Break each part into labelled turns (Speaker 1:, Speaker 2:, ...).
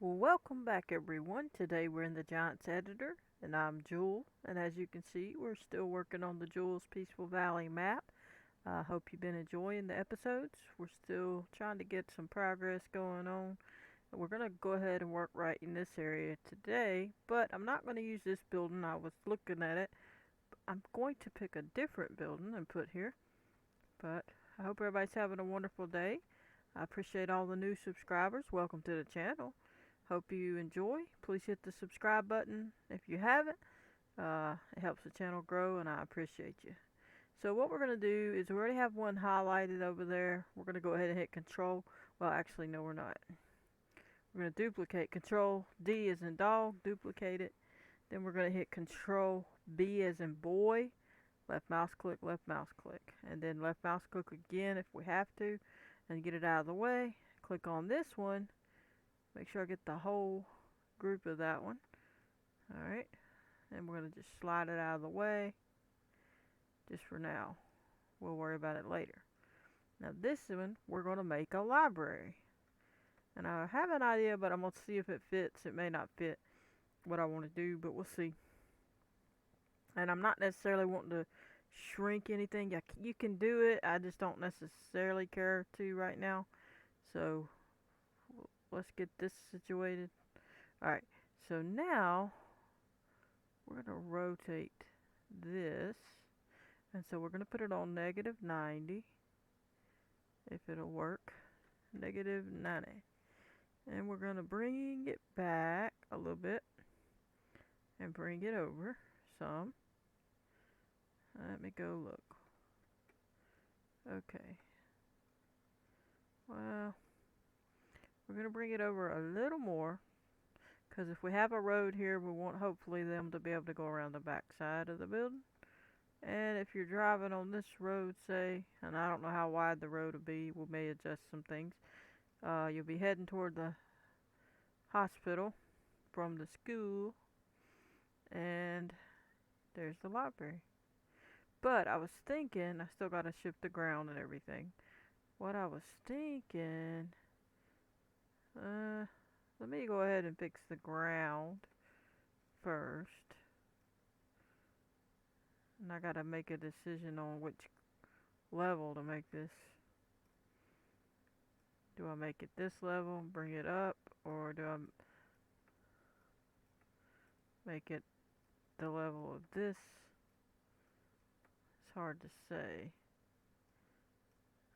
Speaker 1: Well, welcome back everyone. Today we're in the Giants editor and I'm Jewel. And as you can see, we're still working on the Jules Peaceful Valley map. I hope you've been enjoying the episodes. We're still trying to get some progress going on. And we're going to go ahead and work right in this area today, but I'm not going to use this building. I was looking at it. I'm going to pick a different building and put here. But I hope everybody's having a wonderful day. I appreciate all the new subscribers. Welcome to the channel. Hope you enjoy. Please hit the subscribe button if you haven't. It helps the channel grow and I appreciate you. So what we're going to do is we already have one highlighted over there. We're going to go ahead and hit control. Well, actually, no, we're not. We're going to duplicate. Control D as in dog, duplicate it. Then we're going to hit control B as in boy. Left mouse click, and then left mouse click again if we have to, and get it out of the way. Click on this one. Make sure I get the whole group of that one. Alright, and we're going to just slide it out of the way, just for now. We'll worry about it later. Now this one, we're going to make a library. And I have an idea, but I'm going to see if it fits. It may not fit what I want to do, but we'll see. And I'm not necessarily wanting to shrink anything. You can do it, I just don't necessarily care to right now. So let's get this situated. Alright, so now we're going to rotate this, and so we're going to put it on -90 if it'll work. -90, and we're going to bring it back a little bit and bring it over some. Let me go look. Okay, well, we're going to bring it over a little more, because if we have a road here, we want hopefully them to be able to go around the back side of the building. And if you're driving on this road, say, and I don't know how wide the road will be, we may adjust some things. You'll be heading toward the hospital from the school, and there's the library. But I was thinking, I still gotta shift the ground and everything. What I was thinking, let me go ahead and fix the ground first. And I gotta make a decision on which level to make this. Do I make it this level, bring it up, or do I make it the level of this? It's hard to say.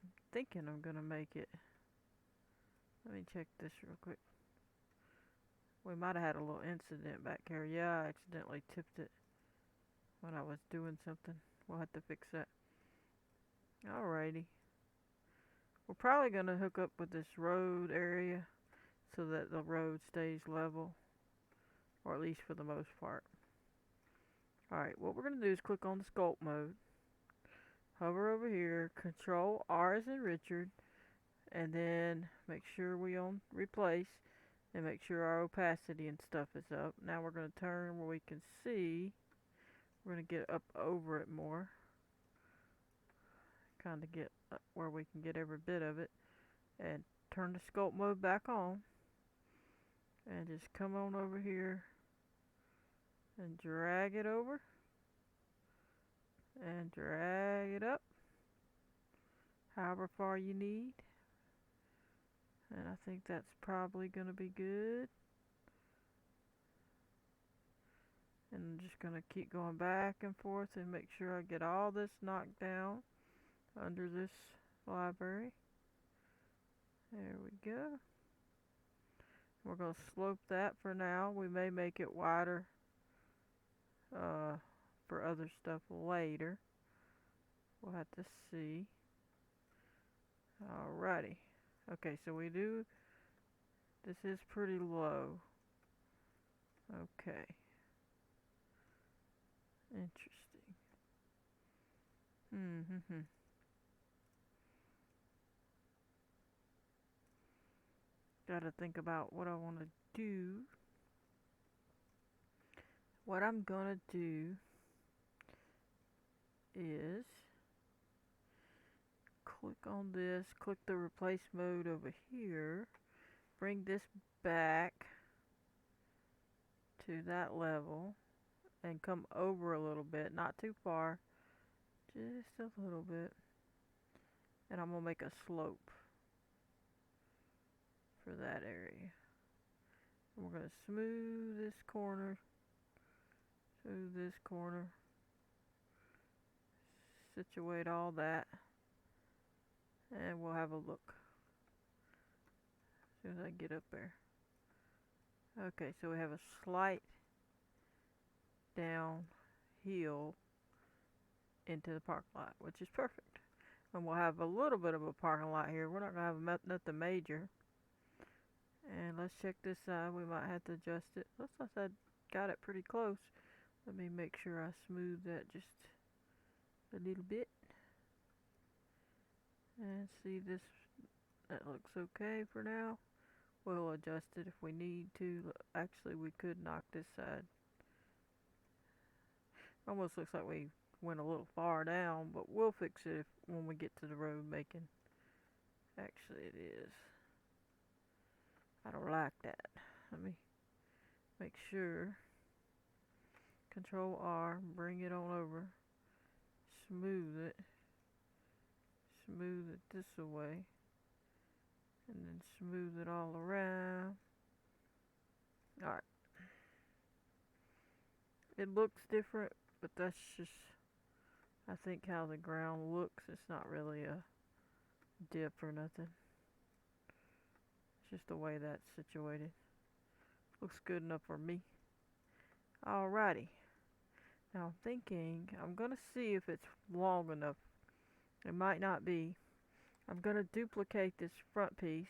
Speaker 1: I'm thinking I'm gonna make it. Let me check this real quick. We might have had a little incident back here. Yeah, I accidentally tipped it when I was doing something. We'll have to fix that. Alrighty. We're probably gonna hook up with this road area so that the road stays level, or at least for the most part. Alright, what we're gonna do is click on the sculpt mode. Hover over here, control R as in Richard, and then make sure we on replace, and make sure our opacity and stuff is up. Now we're going to turn where we can see. We're going to get up over it more, kind of get where we can get every bit of it, and turn the sculpt mode back on, and just come on over here and drag it over and drag it up however far you need. And I think that's probably going to be good. And I'm just going to keep going back and forth and make sure I get all this knocked down under this library. There we go. We're going to slope that for now. We may make it wider for other stuff later. We'll have to see. Alrighty. Okay, so we do. This is pretty low. Okay. Interesting. Gotta think about what I want to do. What I'm gonna do is click on this, click the replace mode over here, bring this back to that level and come over a little bit, not too far, just a little bit. And I'm going to make a slope for that area. And we're going to smooth this corner, situate all that, and we'll have a look as soon as I get up there. Okay, so we have a slight downhill into the parking lot, which is perfect. And we'll have a little bit of a parking lot here. We're not going to have nothing major. And let's check this side. We might have to adjust it. Looks like I got it pretty close. Let me make sure I smooth that just a little bit. And see this, that looks okay for now. We'll adjust it if we need to. Actually, we could knock this side. Almost looks like we went a little far down, but we'll fix it when we get to the road making. Actually, it is. I don't like that. Let me make sure. Control R, bring it on over. Smooth it. Smooth it this way. And then smooth it all around. Alright. It looks different, but that's just, I think, how the ground looks. It's not really a dip or nothing. It's just the way that's situated. Looks good enough for me. Alrighty. Now I'm thinking, I'm going to see if it's long enough. It might not be. I'm going to duplicate this front piece.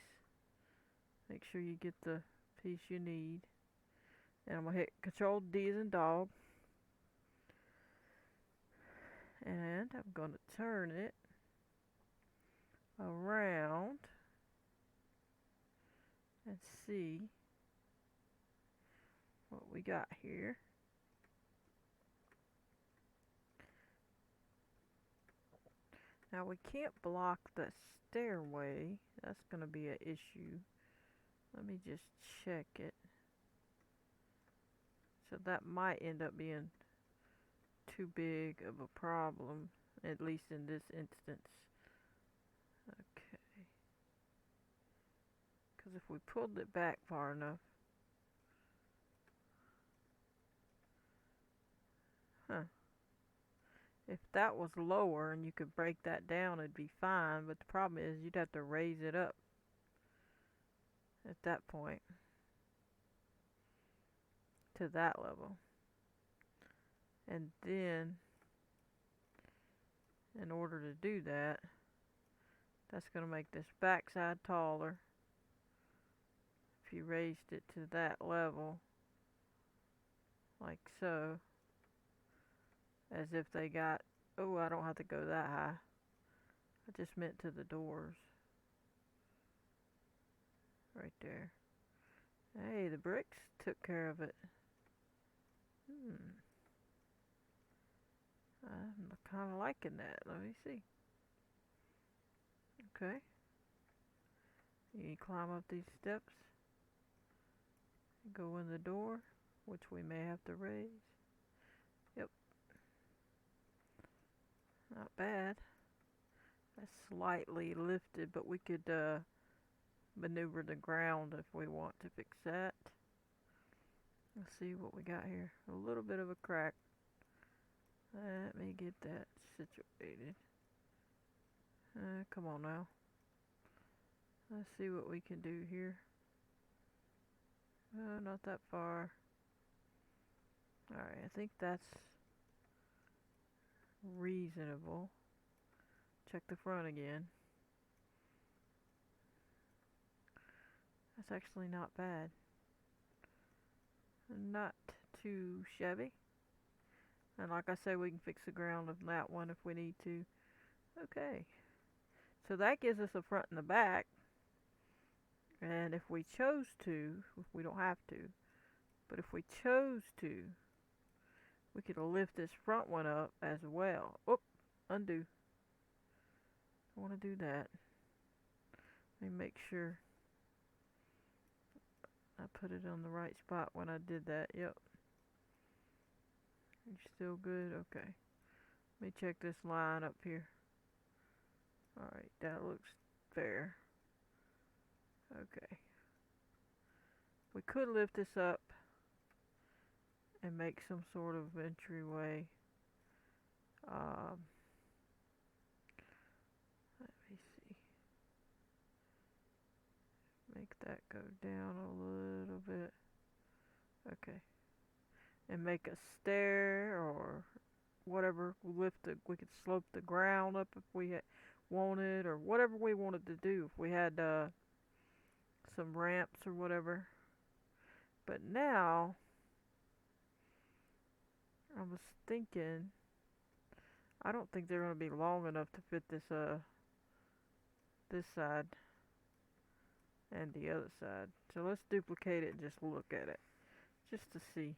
Speaker 1: Make sure you get the piece you need. And I'm going to hit Control D as in dog. And I'm going to turn it around and see what we got here. Now we can't block the stairway. That's going to be an issue. Let me just check it. So that might end up being too big of a problem, at least in this instance. Okay. Because if we pulled it back far enough. If that was lower and you could break that down, it'd be fine. But the problem is you'd have to raise it up at that point to that level. And then, in order to do that, that's going to make this backside taller. If you raised it to that level, like so, as if they got, oh, I don't have to go that high. I just meant to the doors. Right there. Hey, the bricks took care of it. I'm kind of liking that. Let me see. Okay. You climb up these steps. Go in the door, which we may have to raise. Yep. Not bad. That's slightly lifted, but we could maneuver the ground if we want to fix that. Let's see what we got here. A little bit of a crack. Let me get that situated. Come on now. Let's see what we can do here. Not that far. Alright, I think that's reasonable. Check the front again. That's actually not bad. Not too shabby. And like I say, we can fix the ground of that one if we need to. Okay. So that gives us a front and a back. And if we chose to, we don't have to, but if we chose to, we could lift this front one up as well. Oh, undo. I want to do that. Let me make sure I put it on the right spot when I did that. Yep. You still good? Okay. Let me check this line up here. Alright, that looks fair. Okay. We could lift this up and make some sort of entryway. Um, Let me see. Make that go down a little bit. Okay. And make a stair or whatever. We could slope the ground up if we wanted, or whatever we wanted to do. If we had some ramps or whatever. But now, I was thinking, I don't think they're gonna be long enough to fit this side and the other side. So let's duplicate it and just look at it, just to see.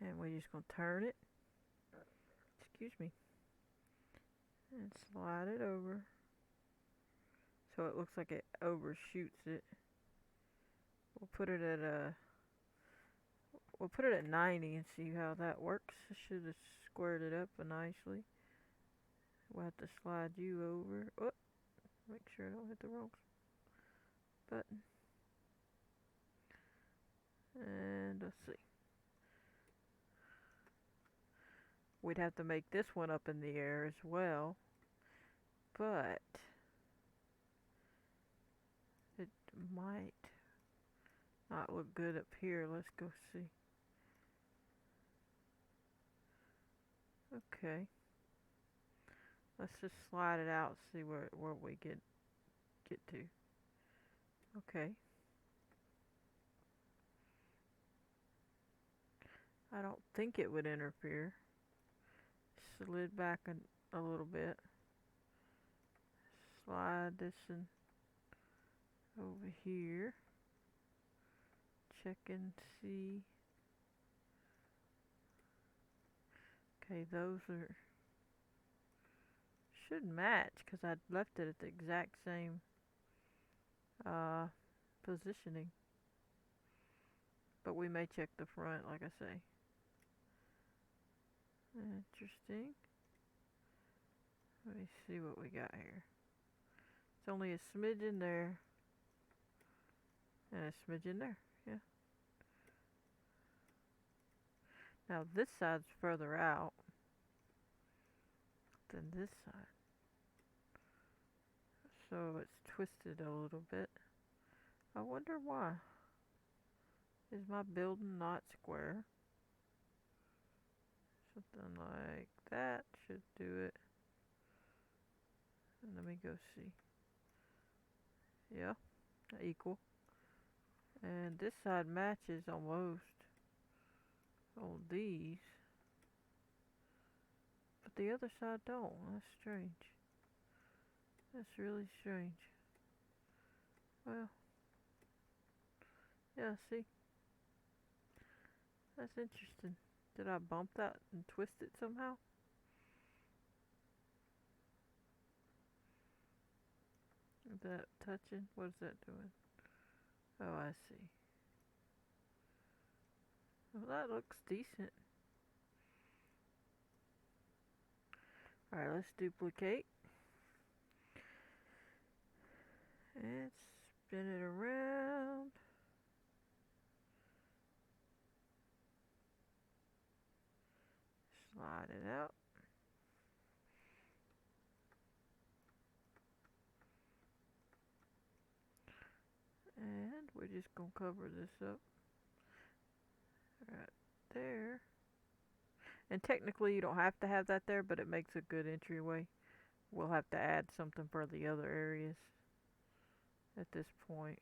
Speaker 1: And we're just gonna turn it. Excuse me. And slide it over. So it looks like it overshoots it. We'll put it at 90 and see how that works. I should have squared it up nicely. We'll have to slide you over. Oh, make sure I don't hit the wrong button. And let's see. We'd have to make this one up in the air as well. But it might not look good up here. Let's go see. Okay. Let's just slide it out, see where we get to. Okay. I don't think it would interfere. Slid back a little bit. Slide this in over here. Check and see. Okay, those should match because I left it at the exact same positioning. But we may check the front, like I say. Interesting. Let me see what we got here. It's only a smidge in there. And a smidge in there, yeah. Now this side's further out than this side. So it's twisted a little bit. I wonder why. Is my building not square? Something like that should do it. And let me go see. Yeah, equal. And this side matches almost on these. But the other side don't. That's strange. That's really strange. Well, yeah, see? That's interesting. Did I bump that and twist it somehow? Is that touching? What is that doing? Oh, I see. Well, that looks decent. Alright, let's duplicate. And spin it around. Slide it out. And we're just going to cover this up. Right there. And technically you don't have to have that there, but it makes a good entryway. We'll have to add something for the other areas at this point.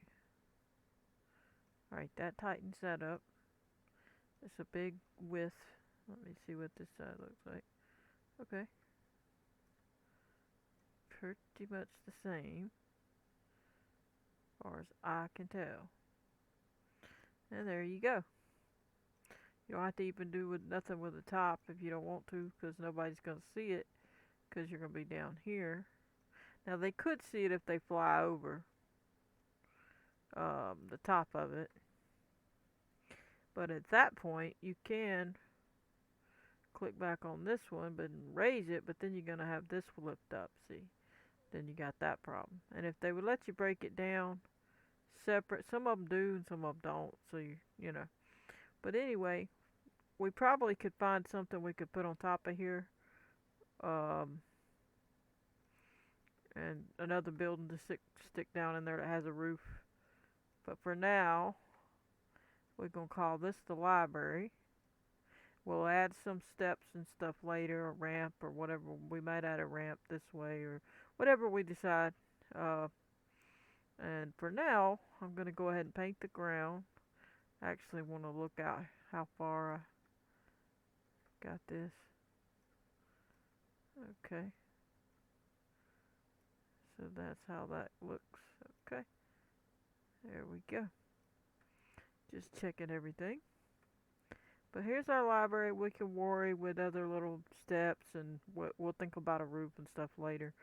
Speaker 1: Alright, that tightens that up. It's a big width. Let me see what this side looks like. Okay. Pretty much the same, as far as I can tell. And there you go. You don't have to even do nothing with the top if you don't want to, because nobody's going to see it, because you're going to be down here. Now they could see it if they fly over the top of it. But at that point, you can click back on this one, but raise it. But then you're gonna have this flipped up. See, then you got that problem. And if they would let you break it down separate, some of them do and some of them don't. So you know. But anyway, we probably could find something we could put on top of here. Um, and another building to stick down in there that has a roof. But for now, we're gonna call this the library. We'll add some steps and stuff later, a ramp or whatever. We might add a ramp this way or whatever we decide. Uh, and for now, I'm gonna go ahead and paint the ground. I actually want to look out how far I got this. Okay. So that's how that looks. Okay. There we go. Just checking everything. But here's our library. We can worry with other little steps and we'll think about a roof and stuff later.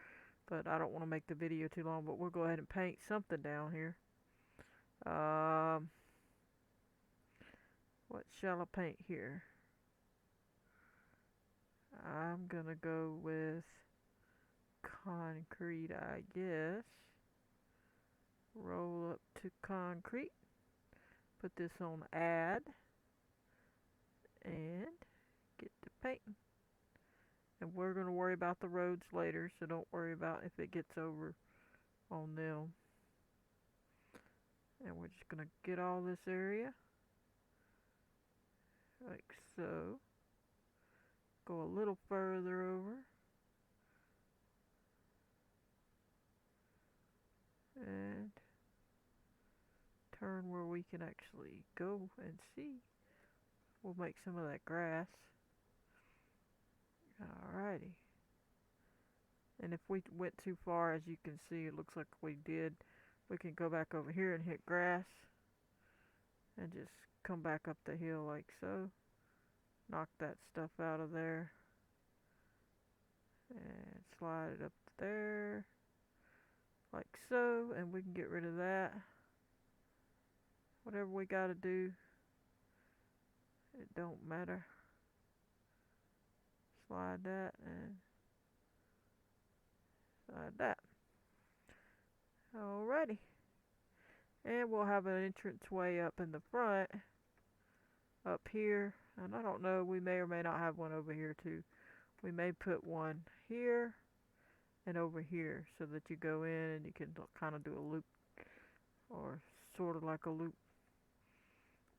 Speaker 1: But I don't want to make the video too long, but we'll go ahead and paint something down here. What shall I paint here? I'm gonna go with concrete, I guess. Roll up to concrete. Put this on add. And get to painting. And we're going to worry about the roads later, so don't worry about if it gets over on them. And we're just going to get all this area like so. Go a little further over. And turn where we can actually go and see. We'll make some of that grass. Alrighty. And if we went too far, as you can see, it looks like we did. We can go back over here and hit grass. And just come back up the hill like so. Knock that stuff out of there. And slide it up there. Like so. And we can get rid of that. Whatever we gotta do. It don't matter. Slide that and slide that. Alrighty. And we'll have an entrance way up in the front. Up here. And I don't know, we may or may not have one over here too. We may put one here and over here so that you go in and you can kind of do a loop. Or sort of like a loop.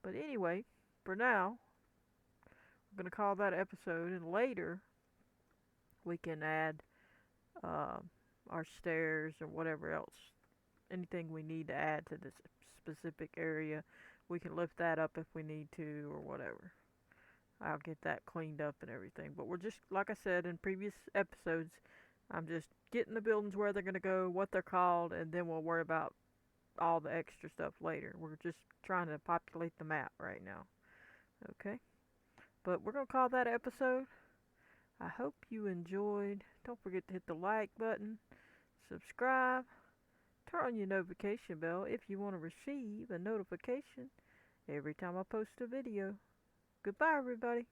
Speaker 1: But anyway, for now, I'm going to call that episode, and later we can add our stairs or whatever else, anything we need to add to this specific area. We can lift that up if we need to or whatever. I'll get that cleaned up and everything. But we're just, like I said in previous episodes, I'm just getting the buildings where they're going to go, what they're called, and then we'll worry about all the extra stuff later. We're just trying to populate the map right now. Okay? But we're going to call that episode. I hope you enjoyed. Don't forget to hit the like button, subscribe, turn on your notification bell if you want to receive a notification every time I post a video. Goodbye, everybody.